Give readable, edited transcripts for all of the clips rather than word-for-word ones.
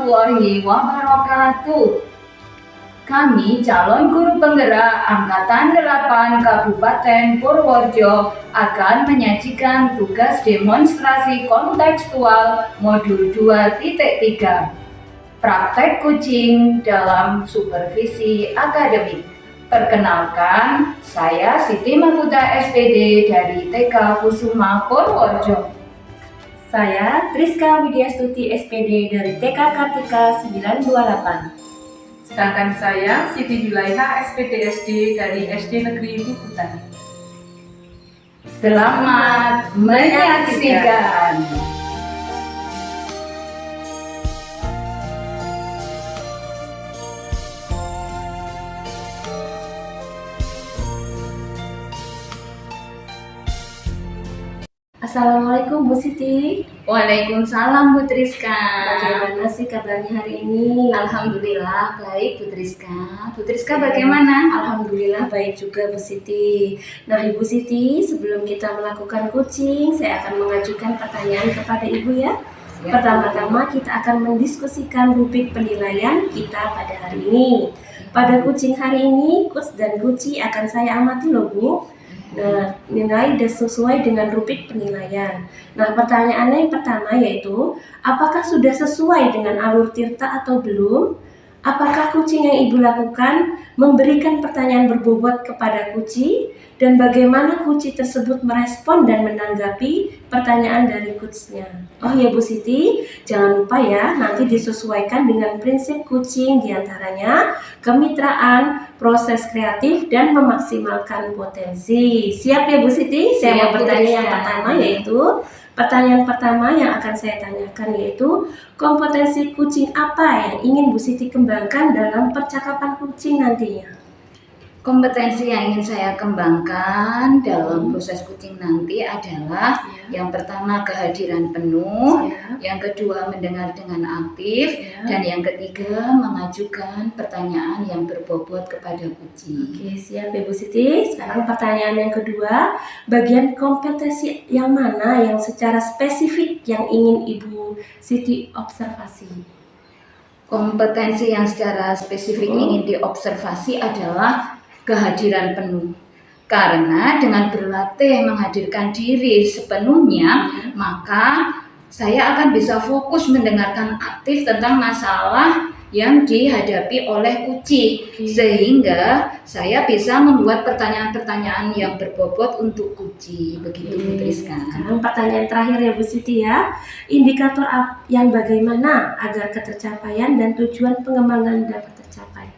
warahmatullahi wabarakatuh. Kami calon guru penggerak Angkatan 8 Kabupaten Purworejo akan menyajikan tugas demonstrasi kontekstual modul 2.3, praktek kucing dalam supervisi akademik. Perkenalkan, saya Siti Mahfuda SPD dari TK Kusuma Purworejo. Saya Triska Widyastuti SPD dari TK Kartika 928. Sedangkan saya Siti Julaiha SPD dari SD Negeri Tubutan. Selamat menyaksikan. Assalamualaikum Bu Siti. Waalaikumsalam Bu Triska. Bagaimana sih kabarnya hari ini? Alhamdulillah baik Bu Triska. Bu Triska bagaimana? Alhamdulillah baik juga Bu Siti. Nah Ibu Siti, sebelum kita melakukan coaching, saya akan mengajukan pertanyaan kepada Ibu ya. Pertama-tama kita akan mendiskusikan rubrik penilaian kita pada hari ini. Pada coaching hari ini, coach dan coachee akan saya amati loh Bu. Nah, nilai sesuai dengan rubrik penilaian. Nah, pertanyaannya yang pertama yaitu, apakah sudah sesuai dengan alur tirta atau belum? Apakah coaching yang Ibu lakukan memberikan pertanyaan berbobot kepada coachee? Dan bagaimana coachee tersebut merespon dan menanggapi pertanyaan dari coachnya? Oh ya Bu Siti, jangan lupa ya, nanti disesuaikan dengan prinsip coaching diantaranya kemitraan, proses kreatif, dan memaksimalkan potensi. Siap ya Bu Siti? Saya mau bertanya yang pertama yaitu, pertanyaan pertama yang akan saya tanyakan yaitu, kompetensi coaching apa yang ingin Bu Siti kembangkan dalam percakapan coaching nantinya? Kompetensi yang ingin saya kembangkan dalam proses coaching nanti adalah yang pertama kehadiran penuh, yang kedua mendengar dengan aktif, dan yang ketiga mengajukan pertanyaan yang berbobot kepada coaching. Oke, siap ya Bu Siti. Sekarang pertanyaan yang kedua, bagian kompetensi yang mana yang secara spesifik yang ingin Ibu Siti observasi? Kompetensi yang secara spesifik ingin diobservasi adalah kehadiran penuh. Karena dengan berlatih menghadirkan diri sepenuhnya, maka saya akan bisa fokus mendengarkan aktif tentang masalah yang dihadapi oleh coachee, sehingga saya bisa membuat pertanyaan-pertanyaan yang berbobot untuk coachee. Begitu Bu Triska. Sekarang pertanyaan terakhir ya Bu Siti ya. Indikator yang bagaimana agar ketercapaian dan tujuan pengembangan dapat tercapai?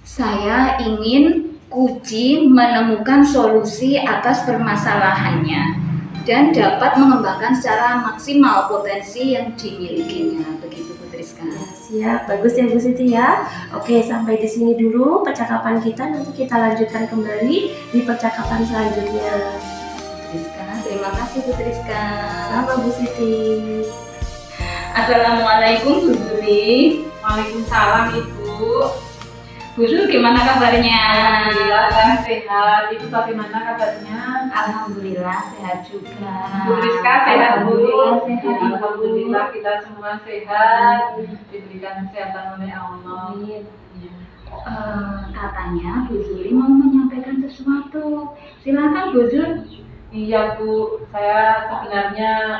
Saya ingin coachee menemukan solusi atas permasalahannya dan dapat mengembangkan secara maksimal potensi yang dimilikinya. Begitu Bu Triska. Siap, bagus ya Bu Siti ya. Oke, sampai di sini dulu percakapan kita. Nanti kita lanjutkan kembali di percakapan selanjutnya. Bu Triska, terima kasih Bu Triska. Sama Bu Siti. Assalamualaikum Bu Zuli. Waalaikumsalam Ibu. Bu Zul, gimana kabarnya? Alhamdulillah saya sehat. Ibu bagaimana kabarnya? Alhamdulillah sehat juga. Bu Rizka sehat Bu. Alhamdulillah sehat. Alhamdulillah kita semua sehat. Diberikan kesehatan oleh Allah. Katanya Bu Zuli mau menyampaikan sesuatu. Silakan Bu Zul. Iya Bu, saya sebenarnya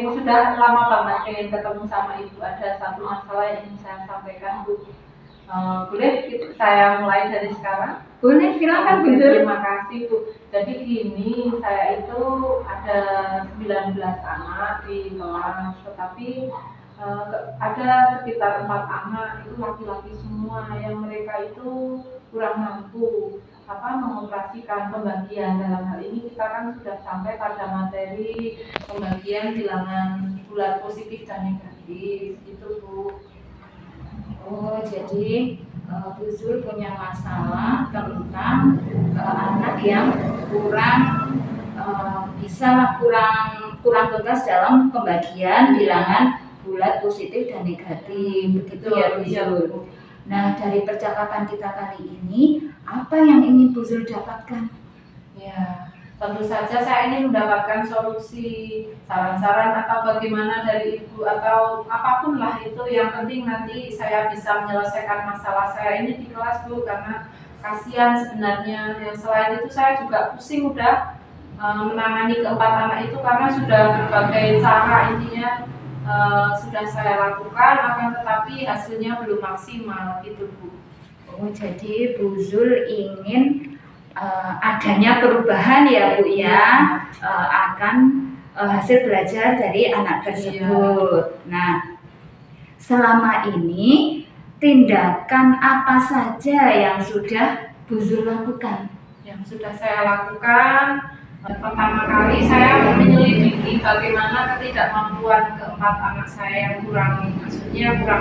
sudah lama banget pengen ketemu sama Ibu. Ada satu masalah yang ingin saya sampaikan Bu. Boleh saya mulai dari sekarang? Boleh, silakan Bu Zul. Terima kasih Bu. Jadi gini, saya itu ada 19 anak di kelas, tetapi ada sekitar 4 anak itu laki-laki semua yang mereka itu kurang mampu mengoperasikan pembagian. Dalam hal ini kita kan sudah sampai pada materi pembagian bilangan bulat positif dan negatif itu Bu. Oh, jadi Bu Zul punya masalah tentang anak yang kurang tuntas dalam pembagian bilangan bulat positif dan negatif. Begitu ya Bu Zul. Nah, dari percakapan kita kali ini, apa yang ingin Bu Zul dapatkan? Ya, tentu saja saya ingin mendapatkan solusi, saran-saran atau bagaimana dari Ibu atau apapun lah itu, yang penting nanti saya bisa menyelesaikan masalah saya ini di kelas Bu, karena kasihan sebenarnya. Yang selain itu saya juga pusing udah menangani keempat anak itu, karena sudah berbagai cara intinya sudah saya lakukan, akan tetapi hasilnya belum maksimal gitu Bu. Oh, jadi Bu Zul ingin adanya perubahan ya Bu ya, akan hasil belajar dari anak tersebut. Nah, selama ini tindakan apa saja yang sudah Bu Zul lakukan? Yang sudah saya lakukan, pertama kali saya menyelidiki bagaimana ketidakmampuan keempat anak saya yang kurang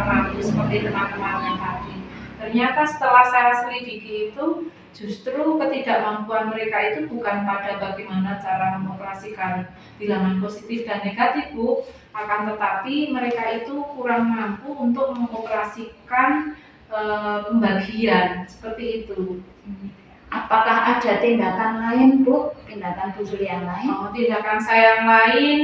mampu seperti teman-temannya tadi. Ternyata setelah saya selidiki itu, justru ketidakmampuan mereka itu bukan pada bagaimana cara mengoperasikan bilangan positif dan negatif Bu, akan tetapi mereka itu kurang mampu untuk mengoperasikan pembagian seperti itu. Apakah ada tindakan lain Bu? Tindakan Bu Zul yang lain? Tindakan saya yang lain,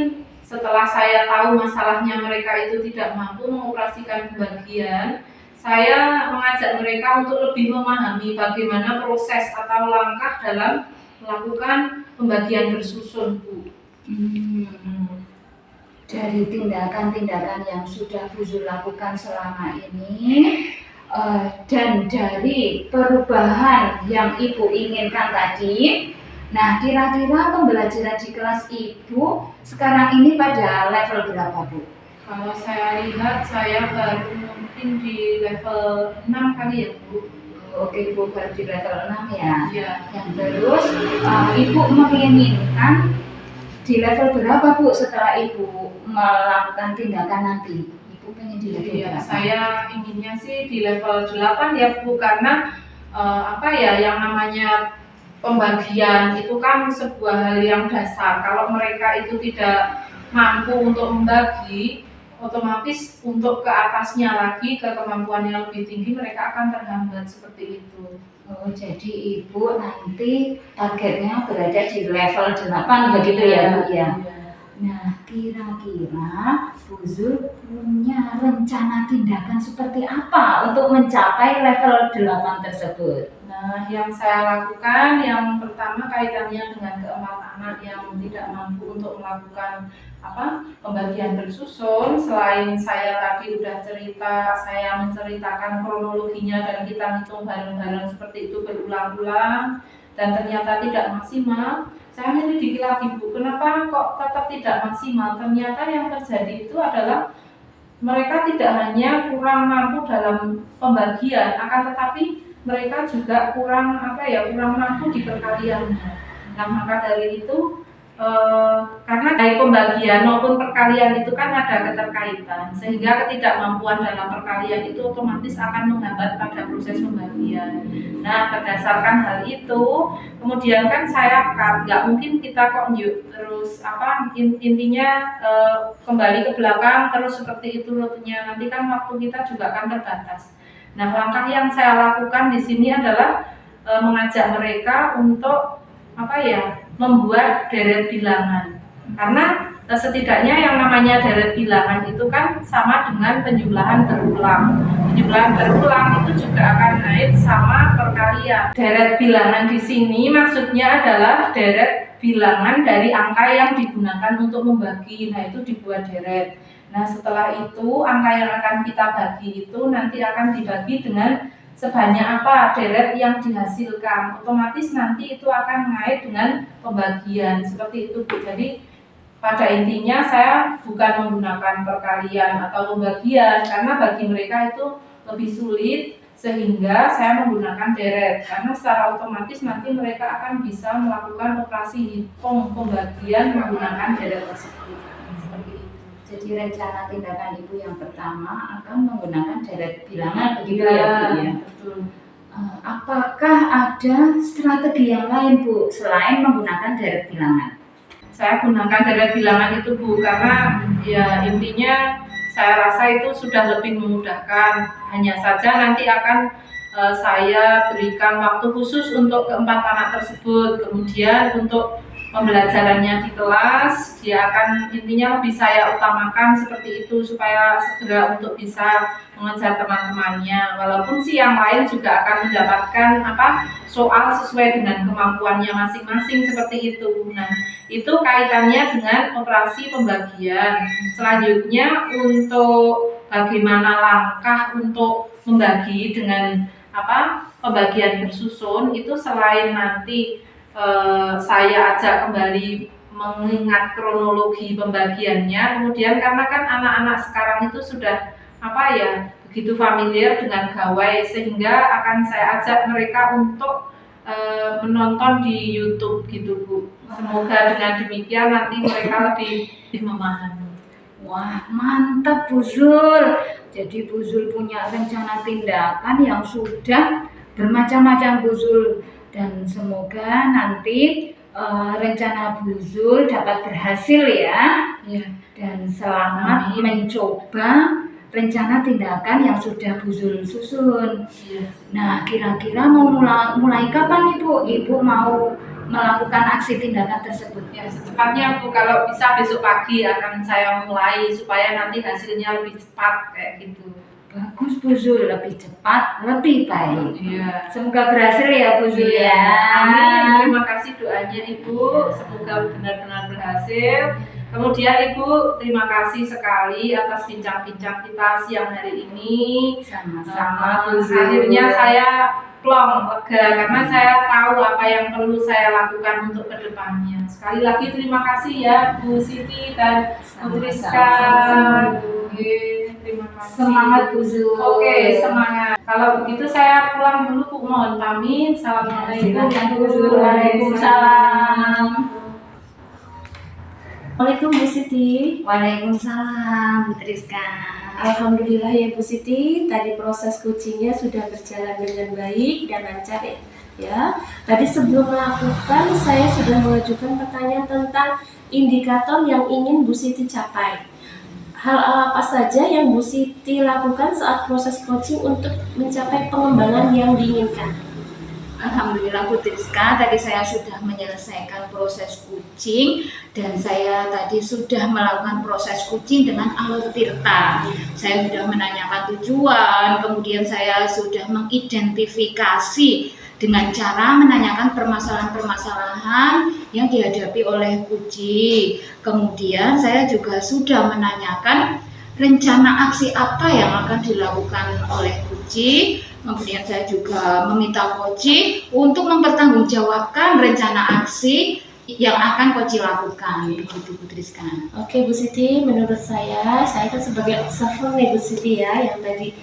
setelah saya tahu masalahnya mereka itu tidak mampu mengoperasikan pembagian, saya mengajak mereka untuk lebih memahami bagaimana proses atau langkah dalam melakukan pembagian bersusun Bu. Dari tindakan-tindakan yang sudah Bu Zul lakukan selama ini, dan dari perubahan yang Ibu inginkan tadi, nah kira-kira pembelajaran di kelas Ibu sekarang ini pada level berapa Bu? Kalau saya lihat, saya baru mungkin di level 6 kali ya Bu. Oke Bu, baru di level 6 ya? Iya. Dan terus Ibu menginginkan di level berapa Bu setelah Ibu melakukan tindakan nanti? Ibu pengen di level berapa? Saya inginnya sih di level 8 ya Bu, karena yang namanya pembagian itu kan sebuah hal yang dasar. Kalau mereka itu tidak mampu untuk membagi, otomatis untuk ke atasnya lagi, ke kemampuan yang lebih tinggi, mereka akan terhambat seperti itu. Oh, jadi Ibu nanti targetnya berada di level 8 begitu ya Bu ya? Nah, kira-kira Bu Zul punya rencana tindakan seperti apa untuk mencapai level 8 tersebut? Nah, yang saya lakukan, yang pertama kaitannya dengan keempat anak yang tidak mampu untuk melakukan pembagian bersusun. Selain saya tadi udah cerita, saya menceritakan kronologinya dan kita hitung bareng-bareng seperti itu berulang-ulang dan ternyata tidak maksimal. Saya menyelidiki lagi Bu, kenapa kok tetap tidak maksimal? Ternyata yang terjadi itu adalah mereka tidak hanya kurang mampu dalam pembagian, akan tetapi mereka juga kurang mampu di perkaliannya. Nah, maka dari itu karena dari pembagian maupun perkalian itu kan ada keterkaitan, sehingga ketidakmampuan dalam perkalian itu otomatis akan menghambat pada proses pembagian. Nah, berdasarkan hal itu, kemudian kan saya nggak mungkin kita kok terus intinya kembali ke belakang terus seperti itu rutenya. Nanti kan waktu kita juga akan terbatas. Nah, langkah yang saya lakukan di sini adalah mengajak mereka untuk membuat deret bilangan. Karena setidaknya yang namanya deret bilangan itu kan sama dengan penjumlahan berulang. Penjumlahan berulang itu juga akan naik sama perkalian. Deret bilangan di sini maksudnya adalah deret bilangan dari angka yang digunakan untuk membagi. Nah, itu dibuat deret. Nah, setelah itu angka yang akan kita bagi itu nanti akan dibagi dengan sebanyak apa deret yang dihasilkan. Otomatis nanti itu akan mengait dengan pembagian seperti itu Bu. Jadi pada intinya saya bukan menggunakan perkalian atau pembagian karena bagi mereka itu lebih sulit, sehingga saya menggunakan deret karena secara otomatis nanti mereka akan bisa melakukan operasi hitung pembagian menggunakan deret tersebut. Seperti itu. Jadi rencana tindakan Ibu yang pertama akan menggunakan deret bilangan begitu ya Bu ya? Betul. Apakah ada strategi yang lain Bu selain menggunakan deret bilangan? Saya gunakan deret bilangan itu Bu karena ya intinya saya rasa itu sudah lebih memudahkan. Hanya saja nanti akan saya berikan waktu khusus untuk keempat anak tersebut. Kemudian untuk pembelajarannya di kelas, dia akan intinya lebih saya utamakan seperti itu supaya segera untuk bisa mengejar teman-temannya. Walaupun sih yang lain juga akan mendapatkan soal sesuai dengan kemampuannya masing-masing seperti itu. Nah, itu kaitannya dengan operasi pembagian. Selanjutnya untuk bagaimana langkah untuk membagi dengan pembagian bersusun itu selain nanti saya ajak kembali mengingat kronologi pembagiannya, kemudian karena kan anak-anak sekarang itu sudah begitu familiar dengan gawai, sehingga akan saya ajak mereka untuk menonton di YouTube gitu Bu. Semoga dengan demikian nanti mereka lebih memahami. Wah, mantap Bu Zul. Jadi Bu Zul punya rencana tindakan yang sudah bermacam-macam Bu Zul, dan semoga nanti rencana Bu Zul dapat berhasil ya. Dan selamat mencoba rencana tindakan yang sudah Bu Zul susun. Nah, kira-kira mau mulai kapan Ibu? Ibu mau melakukan aksi tindakan tersebut? Ya, secepatnya Bu, kalau bisa besok pagi akan saya mulai supaya nanti hasilnya lebih cepat kayak gitu. Bagus Bu Zul, lebih cepat, lebih baik. Iya. Semoga berhasil ya Bu Zul ya. Amin. Terima kasih doanya Ibu, semoga benar-benar berhasil. Kemudian Ibu, terima kasih sekali atas bincang-bincang kita siang hari ini. Sama-sama Bu Zul. Akhirnya saya plong, lega, karena saya tahu apa yang perlu saya lakukan untuk kedepannya. Sekali lagi terima kasih ya Bu Siti dan Bu Triska. Terima kasih. Semangat Bu Zul. Oke, semangat. Kalau begitu saya pulang dulu Bu, mohon pamit. Assalamualaikum. Silakan Bu Zul. Waalaikumsalam. Waalaikumsalam Bu Siti. Waalaikumsalam Bu Triska. Alhamdulillah ya Bu Siti, tadi proses coachingnya sudah berjalan dengan baik dan lancar ya. Tadi sebelum melakukan, saya sudah mengajukan pertanyaan tentang indikator yang ingin Bu Siti capai. Hal apa saja yang Bu Siti lakukan saat proses coaching untuk mencapai pengembangan yang diinginkan? Alhamdulillah Bu Triska, tadi saya sudah menyelesaikan proses coaching dan saya tadi sudah melakukan proses coaching dengan alur tirta. Saya sudah menanyakan tujuan, kemudian saya sudah mengidentifikasi dengan cara menanyakan permasalahan-permasalahan yang dihadapi oleh Puji. Kemudian saya juga sudah menanyakan rencana aksi apa yang akan dilakukan oleh Puji. Kemudian saya juga meminta Koci untuk mempertanggungjawabkan rencana aksi yang akan Koci lakukan. Begitu Bu Triska. Oke Bu Siti, menurut saya kan sebagai observer nih Bu Siti ya, yang tadi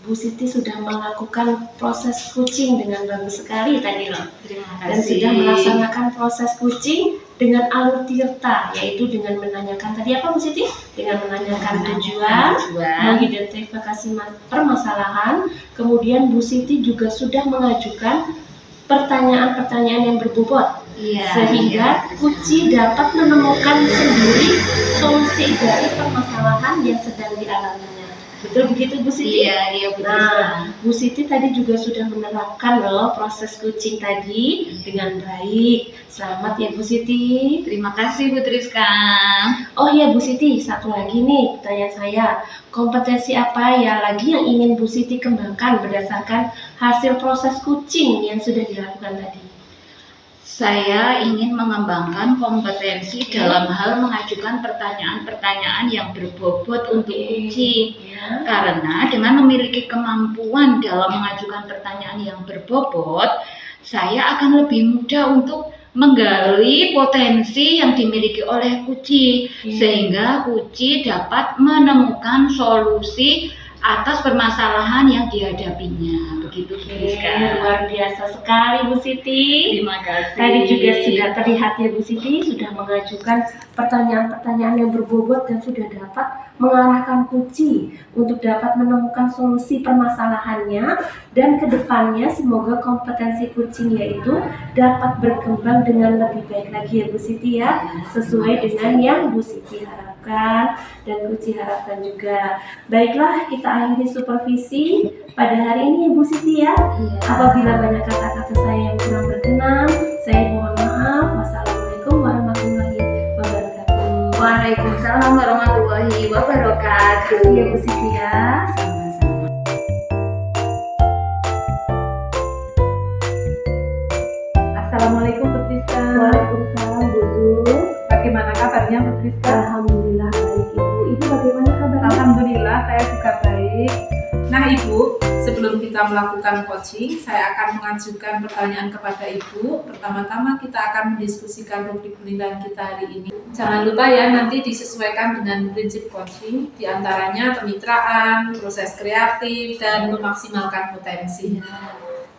Bu Siti sudah melakukan proses coaching dengan bagus sekali tadi loh. Terima kasih. Dan sudah melaksanakan proses coaching dengan alur tirta, yaitu dengan menanyakan tadi apa Bu Siti? Dengan menanyakan tujuan, mengidentifikasi permasalahan, kemudian Bu Siti juga sudah mengajukan pertanyaan-pertanyaan yang berbobot, sehingga Puji dapat menemukan sendiri solusi dari permasalahan yang sedang dialaminya. Betul begitu Bu Siti? Iya betul. Nah, Bu Siti tadi juga sudah menerapkan loh proses coaching tadi dengan baik. Selamat ya Bu Siti. Terima kasih Bu Triska. Oh iya Bu Siti, satu lagi nih pertanyaan saya. Kompetensi apa ya lagi yang ingin Bu Siti kembangkan berdasarkan hasil proses coaching yang sudah dilakukan tadi? Saya ingin mengembangkan kompetensi dalam hal mengajukan pertanyaan-pertanyaan yang berbobot untuk uji. Karena dengan memiliki kemampuan dalam mengajukan pertanyaan yang berbobot, saya akan lebih mudah untuk menggali potensi yang dimiliki oleh Kuci, sehingga Kuci dapat menemukan solusi atas permasalahan yang dihadapinya. Begitu luar biasa sekali Bu Siti. Terima kasih. Tadi juga sudah terlihat ya Bu Siti sudah mengajukan pertanyaan-pertanyaan yang berbobot dan sudah dapat mengarahkan Kuci untuk dapat menemukan solusi permasalahannya, dan kedepannya semoga kompetensi kucingnya itu dapat berkembang dengan lebih baik lagi ya Bu Siti ya, sesuai dengan yang Bu Siti harapkan dan Kuci harapkan juga. Baiklah, kita akhiri supervisi pada hari ini ya Bu Siti ya. Apabila banyak kata-kata saya yang kurang berkenan, saya mohon maaf. Wassalamualaikum Waalaikumsalam warahmatullahi wabarakatuh. Ya Bu Siti ya. Sama-sama. Assalamualaikum Putriska. Waalaikumsalam Bu Zul. Bagaimana kabarnya Putriska? Alhamdulillah baik Ibu. Ibu bagaimana kabarnya? Alhamdulillah saya juga baik. Nah Ibu, sebelum kita melakukan coaching, saya akan mengajukan pertanyaan kepada Ibu. Pertama-tama kita akan mendiskusikan rubrik penilaian kita hari ini. Jangan lupa ya, nanti disesuaikan dengan prinsip coaching, diantaranya kemitraan, proses kreatif, dan memaksimalkan potensi.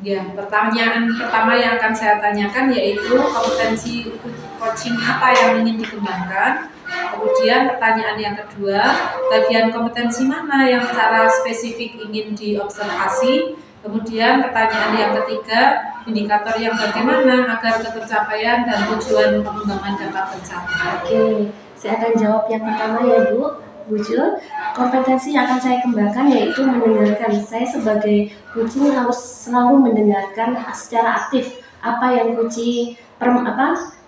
Ya, pertanyaan pertama yang akan saya tanyakan yaitu kompetensi coaching apa yang ingin dikembangkan. Kemudian pertanyaan yang kedua, bagian kompetensi mana yang secara spesifik ingin diobservasi. Kemudian pertanyaan yang ketiga, indikator yang bagaimana agar ketercapaian dan tujuan pengembangan dapat tercapai. Oke, saya akan jawab yang pertama ya Bu Jul. Kompetensi yang akan saya kembangkan yaitu mendengarkan. Saya sebagai kucing harus selalu mendengarkan secara aktif apa yang kucing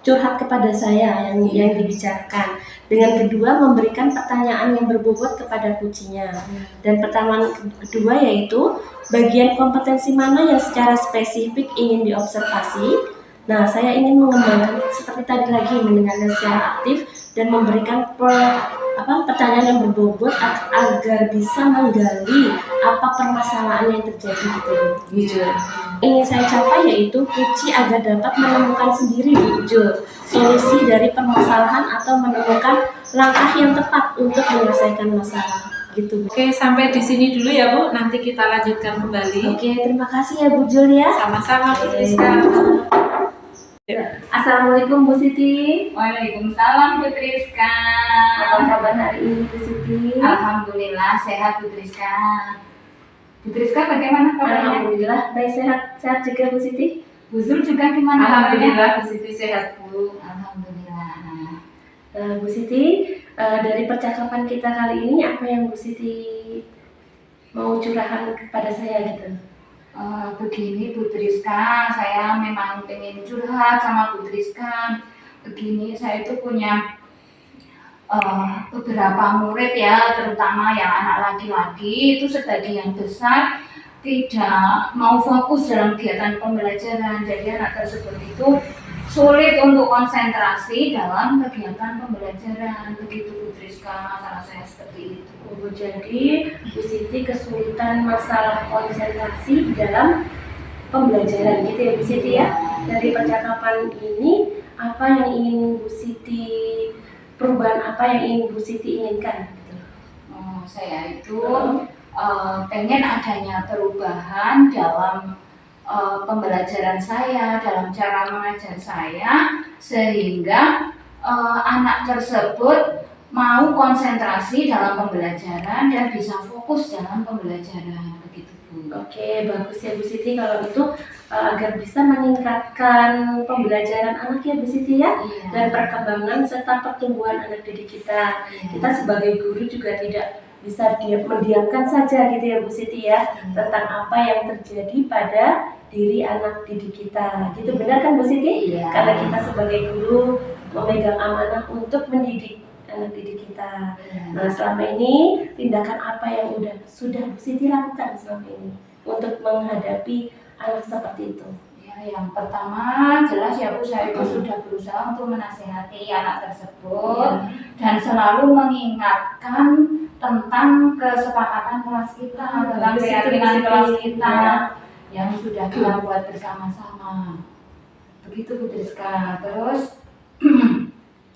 curhat kepada saya yang dibicarakan. Dengan kedua, memberikan pertanyaan yang berbobot kepada kucingnya. Dan pertanyaan kedua yaitu bagian kompetensi mana yang secara spesifik ingin diobservasi. Nah, saya ingin mengembangkan seperti tadi lagi, mendengarkan secara aktif dan memberikan pertanyaan yang berbobot agar bisa menggali apa permasalahan yang terjadi gitu. Ingin saya capai yaitu kucing agar dapat menemukan sendiri solusi dari permasalahan atau menemukan langkah yang tepat untuk menyelesaikan masalah gitu. Oke, sampai di sini dulu ya Bu, nanti kita lanjutkan kembali. Oke, terima kasih ya Bu Jul ya. Sama-sama Putriska. Assalamualaikum Bu Siti. Waalaikumsalam Putriska. Apa kabar hari ini Bu Siti? Alhamdulillah sehat Putriska. Putriska bagaimana kabarnya? Alhamdulillah baik, sehat juga Bu Siti. Bu Zul juga gimana kabarnya? Alhamdulillah Bu Siti sehat Bu. Alhamdulillah. Bu Siti, dari percakapan kita kali ini apa yang Bu Siti mau curahkan kepada saya gitu? Begini Putriska, saya memang pengen curhat sama Putriska. Begini, saya itu punya beberapa murid ya, terutama yang anak laki-laki itu sebagian besar tidak mau fokus dalam kegiatan pembelajaran. Jadi anak tersebut itu sulit untuk konsentrasi dalam kegiatan pembelajaran. Begitu Putriska, masalah saya seperti itu. Jadi Bu Siti kesulitan masalah konsentrasi di dalam pembelajaran gitu ya Bu Siti ya. Dari percakapan ini apa yang ingin Bu Siti, perubahan apa yang ingin Bu Siti inginkan gitu? Saya itu pengen adanya perubahan dalam pembelajaran saya, dalam cara mengajar saya, sehingga anak tersebut mau konsentrasi dalam pembelajaran dan bisa fokus dalam pembelajaran, begitu Bu. Oke, bagus ya Bu Siti kalau itu agar bisa meningkatkan pembelajaran anak ya Bu Siti ya. Iya. Dan perkembangan serta pertumbuhan anak didik kita. Iya. Kita sebagai guru juga tidak bisa mendiamkan saja gitu ya Bu Siti ya, tentang apa yang terjadi pada diri anak didik kita. Gitu benar kan Bu Siti? Iya. Karena kita sebagai guru memegang amanah untuk mendidik anak didik kita. Nah, selama ini tindakan apa yang sudah Bu Siti lakukan selama ini untuk menghadapi anak seperti itu? Ya, yang pertama jelas ya Bu, saya itu sudah berusaha untuk menasihati anak tersebut dan selalu mengingatkan tentang kesepakatan kelas kita, tentang keyakinan kelas kita yang sudah kita buat bersama-sama. Begitu Bu Triska. Terus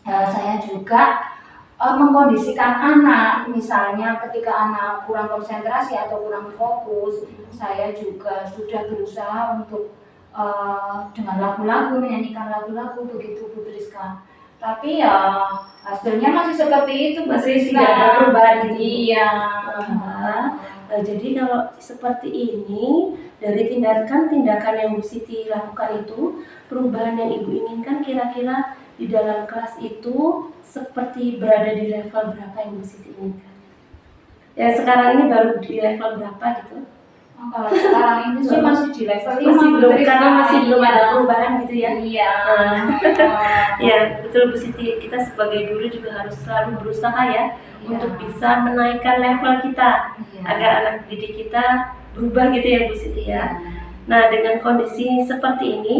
saya juga mengkondisikan anak, misalnya ketika anak kurang konsentrasi atau kurang fokus, saya juga sudah berusaha untuk dengan lagu-lagu, menyanyikan lagu-lagu, begitu Bu Triska. Tapi ya hasilnya masih seperti itu, Masih tidak ada perubahan gitu. Iya. Jadi kalau seperti ini, dari tindakan yang Bu Siti lakukan itu, perubahan yang Ibu inginkan kira-kira di dalam kelas itu seperti berada di level berapa yang Bu Siti inginkan? Yang sekarang ini baru di level berapa gitu? Kalau sekarang ini sih masih di level 5 Masih belum, Bu karena Triska. masih belum ada Iya. perubahan gitu ya. Iya. Ya, betul Bu Siti. Kita sebagai guru juga harus selalu berusaha ya untuk bisa menaikkan level kita Iya. agar anak didik kita berubah gitu ya Bu Siti ya. Nah, dengan kondisi seperti ini,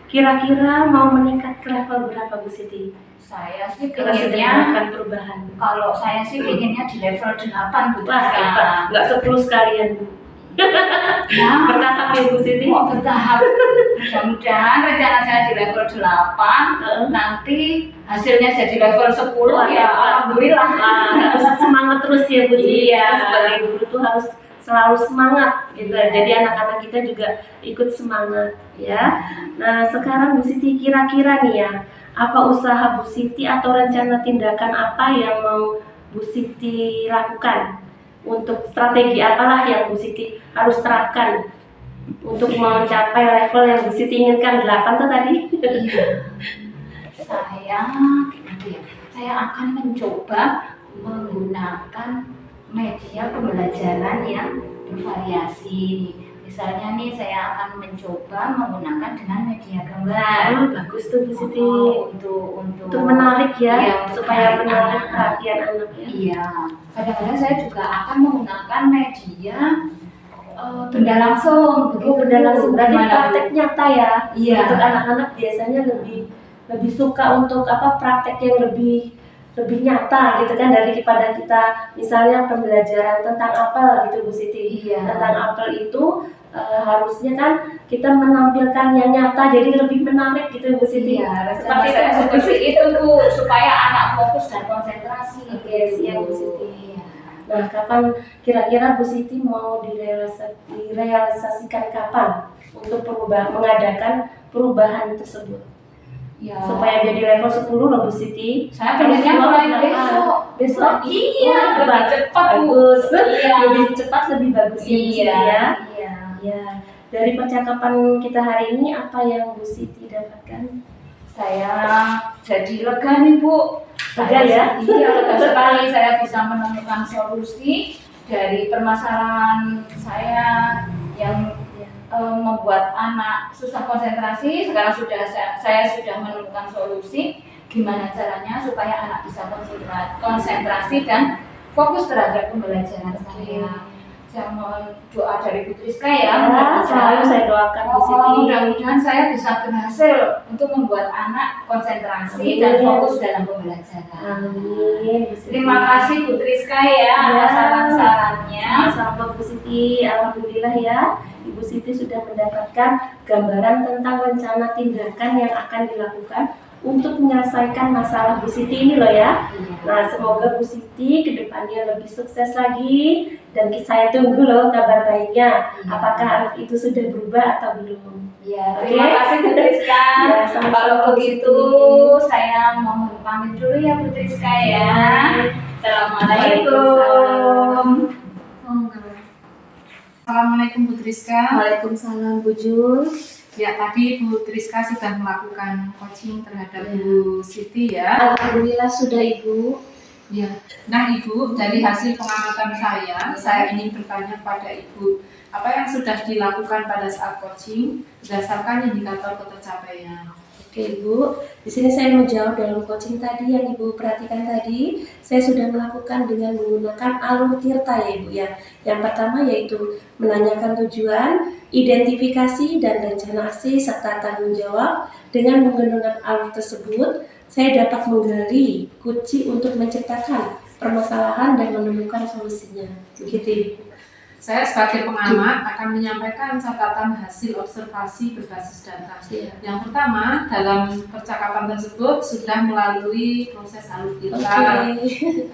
kira-kira mau meningkat ke level berapa Bu Siti? Saya sih Kalau sudah pengennya, melakukan perubahan. kalau saya sih pengennya di level 8 Bu Wah, Triska. nggak 10 sekalian Bu. Nah, Bertahap ya Bu Siti. mau bertahap. Mudah-mudahan rencana saya di level 8, nanti hasilnya jadi level 10 Wah, ya alhamdulillah. Harus semangat terus ya Bu Siti. Iya. Kita sebagai guru tuh harus selalu semangat gitu. Jadi anak-anak kita juga ikut semangat ya. Nah, sekarang Bu Siti kira-kira nih ya, apa usaha Bu Siti atau rencana tindakan apa yang mau Bu Siti lakukan? Untuk strategi apalah yang Bu Siti harus terapkan untuk mencapai level yang Bu Siti inginkan 8 tuh tadi? Iya. Saya akan mencoba menggunakan media pembelajaran yang bervariasi. Misalnya nih, saya akan mencoba menggunakan dengan media gambar. Oh, bagus tuh Bu Siti. Untuk Menarik ya, iya, supaya menarik menarik anak. perhatian anak ya. Iya. Kadang-kadang saya juga akan menggunakan media benda langsung. Oh, benda langsung berarti Gimana, Bu? praktek nyata ya. Iya. Untuk anak-anak biasanya lebih suka untuk praktek yang lebih nyata gitu kan, daripada kita misalnya pembelajaran tentang apel gitu Bu Siti. Iya. Tentang apel itu harusnya kan kita menampilkan yang nyata, jadi lebih menarik gitu Bu Siti. Iya, Seperti saya itu. seperti itu Bu, supaya anak fokus dan konsentrasi. Oke, siap Bu Siti. Iya. Nah, kapan kira-kira Bu Siti mau direalisasikan kapan untuk mengadakan perubahan tersebut? Ya. Supaya jadi level 10 loh Bu Siti. Saya pengennya mulai besok. Iya, lebih cepat Bu. Bagus. Iya. Lebih cepat lebih bagus ya Bu Siti ya. Iya. Ya. Dari percakapan kita hari ini, apa yang Bu Siti dapatkan? Saya jadi lega nih Bu. Lega ya? Iya, lega sekali. Saya bisa menemukan solusi dari permasalahan saya yang membuat anak susah konsentrasi. Sekarang saya sudah menemukan solusi gimana caranya supaya anak bisa konsentrasi dan fokus terhadap pembelajaran saya. Saya mohon doa dari Bu Triska ya. Selalu saya doakan Bu Siti. Mudah-mudahan saya bisa berhasil untuk membuat anak konsentrasi dan fokus dalam pembelajaran. Amin. Bu Siti. Terima kasih Bu Triska ya atas saran-sarannya. Sama Bu Siti, alhamdulillah ya. Ibu Siti sudah mendapatkan gambaran tentang rencana tindakan yang akan dilakukan untuk menyelesaikan masalah Bu Siti ini loh ya. Nah, semoga Bu Siti kedepannya lebih sukses lagi, dan saya tunggu loh kabar baiknya. Apakah anak itu sudah berubah atau belum? Ya, terima kasih Bu Triska. Ya, sama-sama, Kalau Bu begitu Siti. saya mohon pamit dulu ya Bu Triska ya. Assalamualaikum. Assalamualaikum Bu Triska. Waalaikumsalam Bu Jul. Ya, tadi Bu Triska sudah melakukan coaching terhadap Bu Siti ya. Alhamdulillah sudah Ibu. Ya. Nah Ibu, dari hasil pengamatan saya ingin bertanya pada Ibu, apa yang sudah dilakukan pada saat coaching berdasarkan indikator ketercapaian? Oke Ibu, di sini saya menjawab dalam coaching tadi yang Ibu perhatikan tadi. Saya sudah melakukan dengan menggunakan alur tirta ya Ibu ya. Yang pertama yaitu menanyakan tujuan, identifikasi dan rencana aksi serta tanggung jawab. Dengan menggunakan alur tersebut, saya dapat menggali kunci untuk menciptakan permasalahan dan menemukan solusinya. Begitu Ibu. Saya sebagai pengamat akan menyampaikan catatan hasil observasi berbasis data. Iya. Yang pertama, dalam percakapan tersebut sudah melalui proses alur tirta. Oke.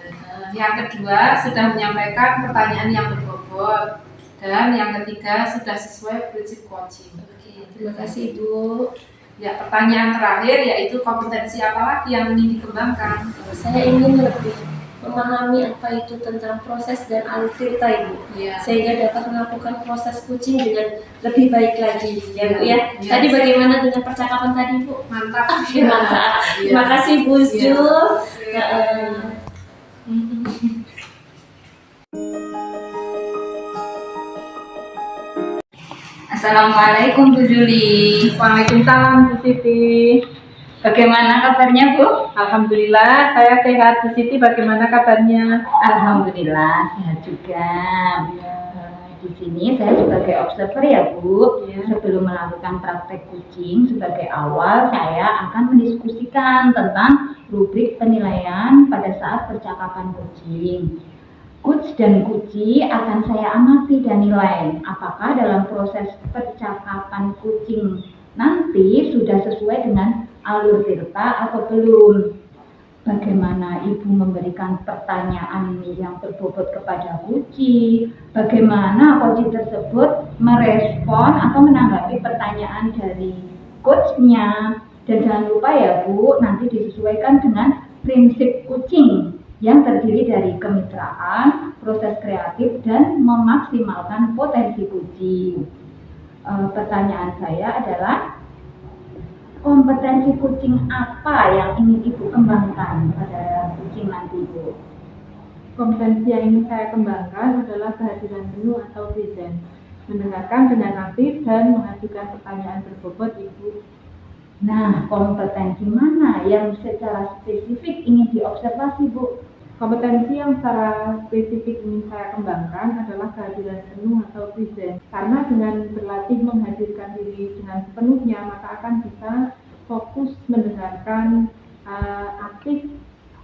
Yang kedua, sudah menyampaikan pertanyaan yang berbobot. Dan yang ketiga, sudah sesuai prinsip coaching. Oke, terima kasih Ibu. Ya, pertanyaan terakhir yaitu kompetensi apa lagi yang ingin dikembangkan? Saya ingin lebih memahami apa itu tentang proses dan alur tirta Ibu, Ya. sehingga dapat melakukan proses coaching dengan lebih baik lagi ya Bu ya. Ya. Tadi bagaimana dengan percakapan tadi Bu? Mantap. Oke, mantap. Ya. Terima kasih Bu Jul. Ya. Assalamualaikum Bu Juli. Waalaikumsalam Bu Siti. Bagaimana kabarnya Bu? Alhamdulillah saya sehat Bu Siti. Bagaimana kabarnya? Alhamdulillah sehat juga. Di sini saya sebagai observer ya Bu. Sebelum melakukan praktek kucing, sebagai awal saya akan mendiskusikan tentang rubrik penilaian pada saat percakapan kucing. Kuc dan kuci akan saya amati dan nilai apakah dalam proses percakapan kucing nanti sudah sesuai dengan alur Tirta atau belum. Bagaimana ibu memberikan pertanyaan yang berbobot kepada kuci, bagaimana kuci tersebut merespon atau menanggapi pertanyaan dari coachnya. Dan jangan lupa ya Bu, nanti disesuaikan dengan prinsip kucing yang terdiri dari kemitraan, proses kreatif, dan memaksimalkan potensi kucing. Pertanyaan saya adalah, kompetensi kucing apa yang ingin Ibu kembangkan pada kucing nanti Bu? Kompetensi yang ingin saya kembangkan adalah kehadiran penuh atau present, mendengarkan dengan aktif dan mengajukan pertanyaan berbobot Ibu. Nah, kompetensi mana yang secara spesifik ingin diobservasi Bu? Kompetensi yang secara spesifik ingin saya kembangkan adalah kehadiran penuh atau present. Karena dengan berlatih menghadirkan diri dengan sepenuhnya, maka akan bisa fokus mendengarkan aktif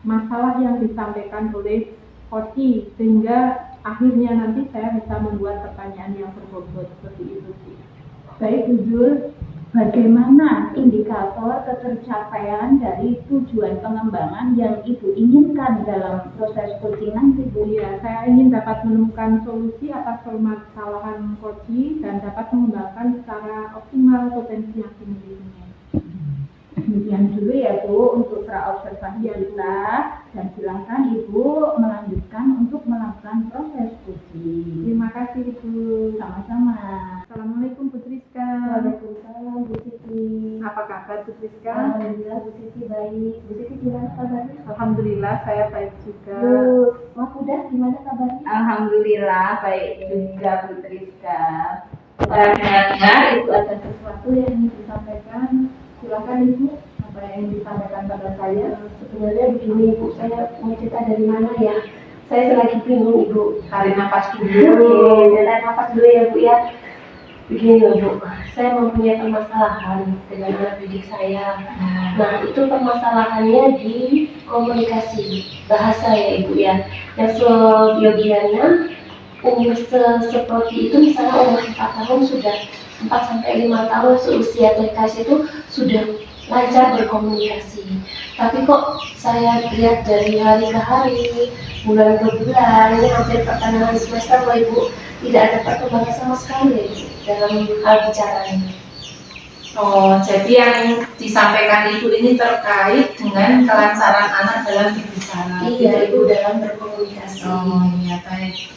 masalah yang disampaikan oleh coach, sehingga akhirnya nanti saya bisa membuat pertanyaan yang berbobot seperti itu sih. Baik Bu Jul, bagaimana indikator ketercapaian dari tujuan pengembangan yang Ibu inginkan dalam proses coaching nanti Bu? Ya, saya ingin dapat menemukan solusi atas permasalahan coaching dan dapat mengembangkan secara optimal potensi yang dimilikinya. Demikian dulu ya Bu untuk praobservasi kita, dan silakan Ibu melanjutkan untuk melakukan proses coaching. Terima kasih Ibu. Sama-sama. Assalamualaikum Bu Triska. Waalaikumsalam Bu Siti. Apa kabar Bu Triska? Alhamdulillah Bu Siti baik. Bu Siti gimana kabarnya? Alhamdulillah saya baik juga. Bu, Mas Udah gimana kabarnya? Alhamdulillah baik juga Bu Triska. Dengar Ibu ada sesuatu yang ingin disampaikan. Silakan Ibu, apa yang disampaikan pada saya? Sebenarnya begini Bu, saya mau cerita dari mana ya? Saya lagi bingung Ibu. Tarik nafas dulu. Oke, tarik nafas dulu ya Bu ya. Begini loh Bu, saya mempunyai permasalahan dengan anak didik saya. Nah itu permasalahannya di komunikasi bahasa ya Ibu ya. Yang seyogianya umur seperti itu, misalnya umur 4 tahun sudah 4-5 tahun seusia TK itu sudah lancar berkomunikasi. Tapi kok saya lihat dari hari ke hari, bulan ke bulan, ini hampir pertengahan semester loh Ibu, tidak ada perkembangan sama sekali ya Ibu dalam hal bicara ini. Oh, jadi yang disampaikan Ibu ini terkait dengan kelancaran anak dalam berbicara. Iya Ibu, dalam berkomunikasi. Oh iya, baik.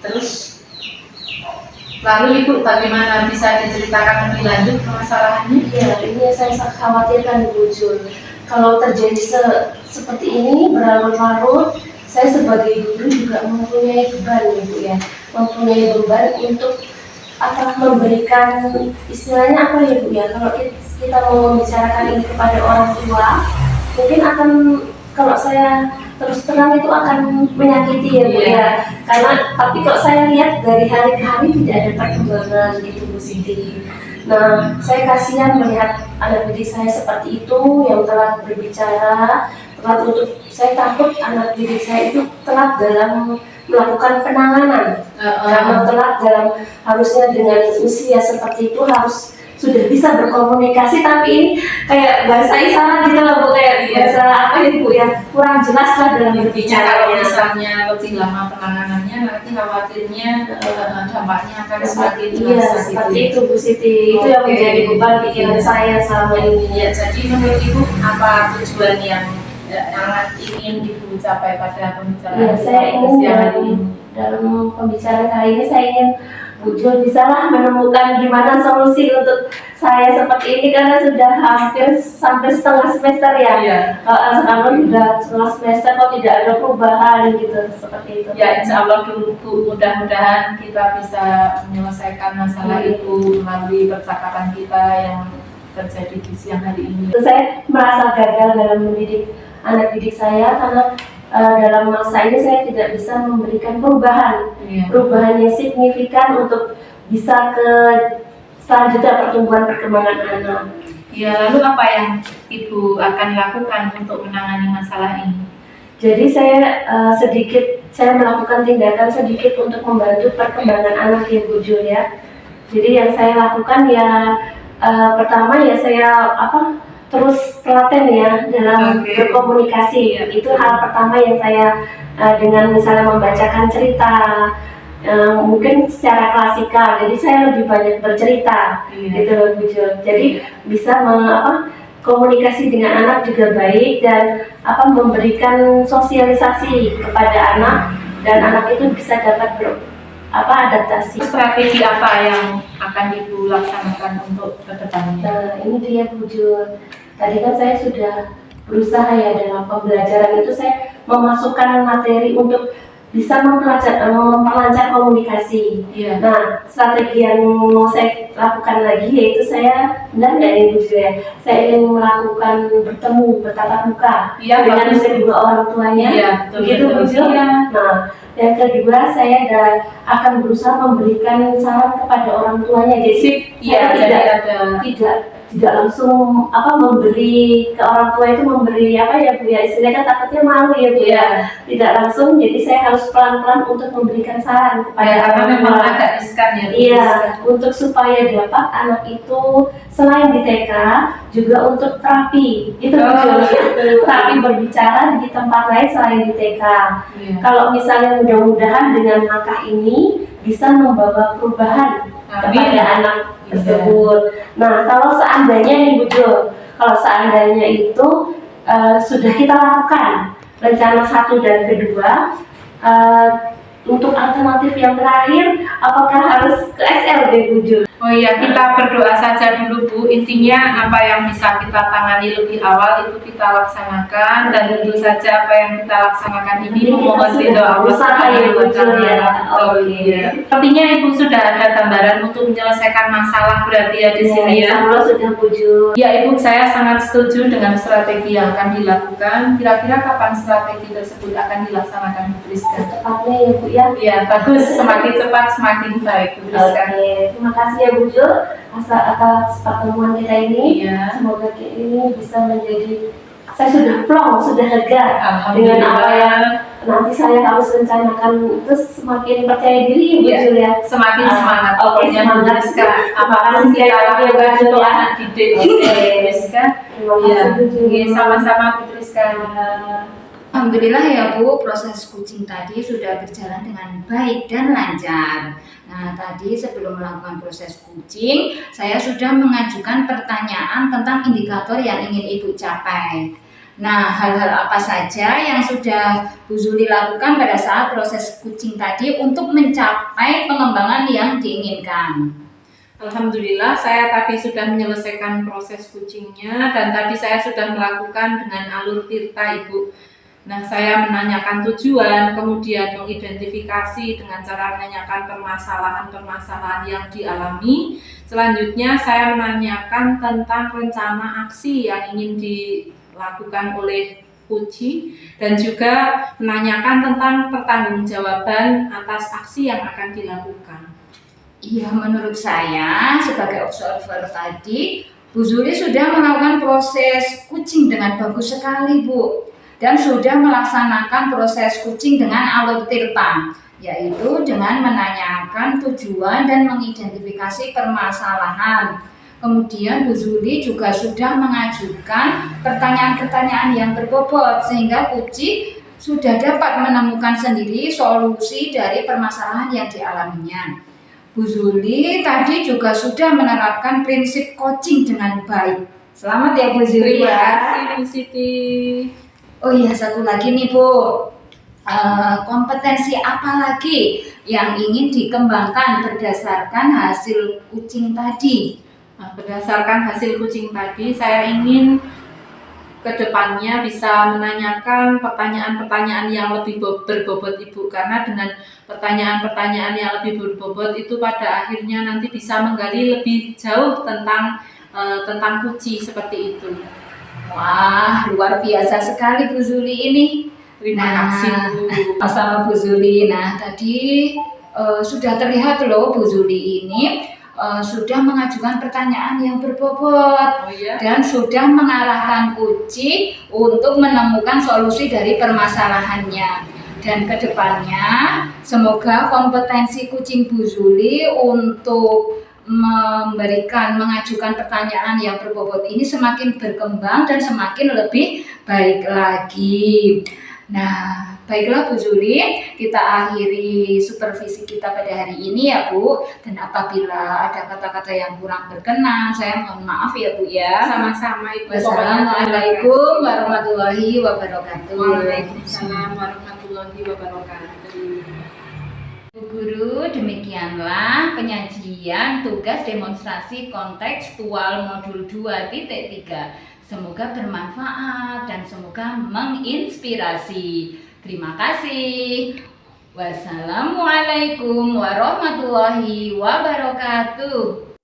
Terus lalu Ibu bagaimana, bisa diceritakan lebih lanjut permasalahannya? Iya, ini yang saya khawatirkan Bu Jul. Kalau terjadi seperti ini berlarut-larut, saya sebagai guru juga mempunyai beban ya Bu ya, mempunyai beban untuk memberikan istilahnya apa ya Bu ya, kalau kita mau membicarakan ini kepada orang tua, mungkin akan, kalau saya terus terang itu akan menyakiti ya Bu ya. Karena tapi kok saya lihat dari hari ke hari tidak ada perkembangan gitu Bu Siti. Nah, saya kasihan melihat anak didik saya seperti itu yang telat berbicara, telat untuk, saya takut anak didik saya itu telat dalam melakukan penanganan. Karena telat dalam, harusnya dengan usia seperti itu harus sudah bisa berkomunikasi, tapi ini kayak bahasa isyarat gitu loh Bu, kayak bahasa apa ya Bu ya, kurang jelas lah dalam berbicara. Kalau misalnya lebih lama penanganannya, nanti khawatirnya dampaknya akan semakin Iya, seperti itu Bu Siti. Itu yang menjadi beban pikiran saya selama ini. Ya, jadi menurut Ibu apa tujuan yang ingin Ibu capai pada pembicaraan Ya, saya ingin siang hari ini? dalam pembicaraan kali ini saya ingin Bu Jo bisalah menemukan gimana solusi untuk saya seperti ini karena sudah hampir sampai setengah semester ya. Iya. Sekarang sudah setengah semester kok tidak ada perubahan gitu seperti itu. Ya, insya Allah dulu Bu, mudah-mudahan kita bisa menyelesaikan masalah itu melalui percakapan kita yang terjadi di siang hari ini. Saya merasa gagal dalam mendidik anak didik saya karena dalam masa ini saya tidak bisa memberikan perubahan yang signifikan untuk bisa ke selanjutnya pertumbuhan perkembangan anak. Ya, lalu apa yang Ibu akan lakukan untuk menangani masalah ini? Jadi saya melakukan tindakan sedikit untuk membantu perkembangan anak ya Bu Jo ya. Jadi yang saya lakukan ya pertama ya saya terus telaten ya dalam berkomunikasi. Itu hal pertama yang saya dengan misalnya membacakan cerita mungkin secara klasikal. Jadi saya lebih banyak bercerita gitu loh Bu Jo. Jadi bisa komunikasi dengan anak juga baik dan memberikan sosialisasi kepada anak dan anak itu bisa dapat adaptasi. Strategi apa yang akan Ibu laksanakan untuk ke depannya? Nah, ini dia Bu Jo. Tadi kan saya sudah berusaha ya dalam pembelajaran itu saya memasukkan materi untuk bisa memperlancar komunikasi. Nah, strategi yang mau saya lakukan lagi yaitu saya benar nggak ini Bu Jo ya? Saya ingin melakukan bertatap muka dengan kedua orang tuanya. Begitu Bu Jo. Nah, yang kedua saya akan berusaha memberikan saran kepada orang tuanya. Jadi saya tidak langsung memberi ke orang tua itu memberi Bu ya, istilahnya takutnya malu ya Bu ya. Tidak langsung, jadi saya harus pelan-pelan untuk memberikan saran kepada karena memang agak riskan ya. Iya, untuk supaya dapat anak itu selain di TK juga untuk terapi. Itu terapi berbicara di tempat lain selain di TK. Kalau misalnya mudah-mudahan dengan langkah ini bisa membawa perubahan kepada anak tersebut. Nah, kalau seandainya nih Bu Jo, kalau seandainya itu sudah kita lakukan rencana 1 dan kedua, untuk alternatif yang terakhir, apakah harus ke SLB Bu Jo? Oh iya, kita berdoa saja dulu Bu. Intinya apa yang bisa kita tangani lebih awal itu kita laksanakan, dan tentu saja apa yang kita laksanakan ini memohon ridho Allah Subhanahu wa Ta'ala. Artinya Ibu sudah ada gambaran untuk menyelesaikan masalah berarti ya di sini ya. Allah sudah Bu Jo. Ya Ibu, saya sangat setuju dengan strategi yang akan dilakukan. Kira-kira kapan strategi tersebut akan dilaksanakan Bu Priska? Cepatnya ya Bu ya. Ya bagus, semakin cepat semakin baik Bu Priska. Terima kasih ya Bu Jo atas pertemuan kita ini. Semoga ini bisa menjadi, saya sudah plong, sudah lega dengan apa yang nanti saya harus rencanakan. Terus semakin percaya diri Bu Jo ya. Semakin semangat. Semangat. Apapun kita lakukan untuk anak didik. Priska. Terima kasih Bu Jo. Sama-sama Bu Priska. Alhamdulillah ya Bu, proses coaching tadi sudah berjalan dengan baik dan lancar. Nah, tadi sebelum melakukan proses coaching, saya sudah mengajukan pertanyaan tentang indikator yang ingin Ibu capai. Nah, hal-hal apa saja yang sudah Bu Zuli lakukan pada saat proses coaching tadi untuk mencapai pengembangan yang diinginkan? Alhamdulillah, saya tadi sudah menyelesaikan proses coachingnya, dan tadi saya sudah melakukan dengan alur tirta Ibu. Nah, saya menanyakan tujuan, kemudian mengidentifikasi dengan cara menanyakan permasalahan-permasalahan yang dialami. Selanjutnya, saya menanyakan tentang rencana aksi yang ingin dilakukan oleh coach, dan juga menanyakan tentang pertanggungjawaban atas aksi yang akan dilakukan. Iya, menurut saya sebagai observer tadi, Bu Zuli sudah melakukan proses coaching dengan bagus sekali Bu. Dan sudah melaksanakan proses coaching dengan alur tirta, yaitu dengan menanyakan tujuan dan mengidentifikasi permasalahan. Kemudian Bu Zuli juga sudah mengajukan pertanyaan-pertanyaan yang berbobot sehingga coach sudah dapat menemukan sendiri solusi dari permasalahan yang dialaminya. Bu Zuli tadi juga sudah menerapkan prinsip coaching dengan baik. Selamat ya Bu Zuli. Terima kasih Bu Siti. Oh iya, satu lagi nih Bu, kompetensi apa lagi yang ingin dikembangkan berdasarkan hasil kucing tadi? Nah, berdasarkan hasil kucing tadi, saya ingin kedepannya bisa menanyakan pertanyaan-pertanyaan yang lebih berbobot Ibu, karena dengan pertanyaan-pertanyaan yang lebih berbobot itu pada akhirnya nanti bisa menggali lebih jauh tentang kucing seperti itu. Wah, luar biasa sekali Bu Zuli ini. Terima kasih Bu. Sama Bu Zuli. Nah, tadi sudah terlihat loh Bu Zuli ini sudah mengajukan pertanyaan yang berbobot dan sudah mengarahkan kucing untuk menemukan solusi dari permasalahannya. Dan kedepannya semoga kompetensi kucing Bu Zuli untuk mengajukan pertanyaan yang berbobot ini semakin berkembang dan semakin lebih baik lagi. Nah, baiklah Bu Zuli, kita akhiri supervisi kita pada hari ini ya Bu. Dan apabila ada kata-kata yang kurang berkenan, saya mohon maaf ya Bu ya. Sama-sama Ibu. Wassalamualaikum warahmatullahi wabarakatuh. Waalaikumsalam warahmatullahi wabarakatuh. Bu Guru, demikianlah penyajian tugas demonstrasi kontekstual modul 2.3. Semoga bermanfaat dan semoga menginspirasi. Terima kasih. Wassalamualaikum warahmatullahi wabarakatuh.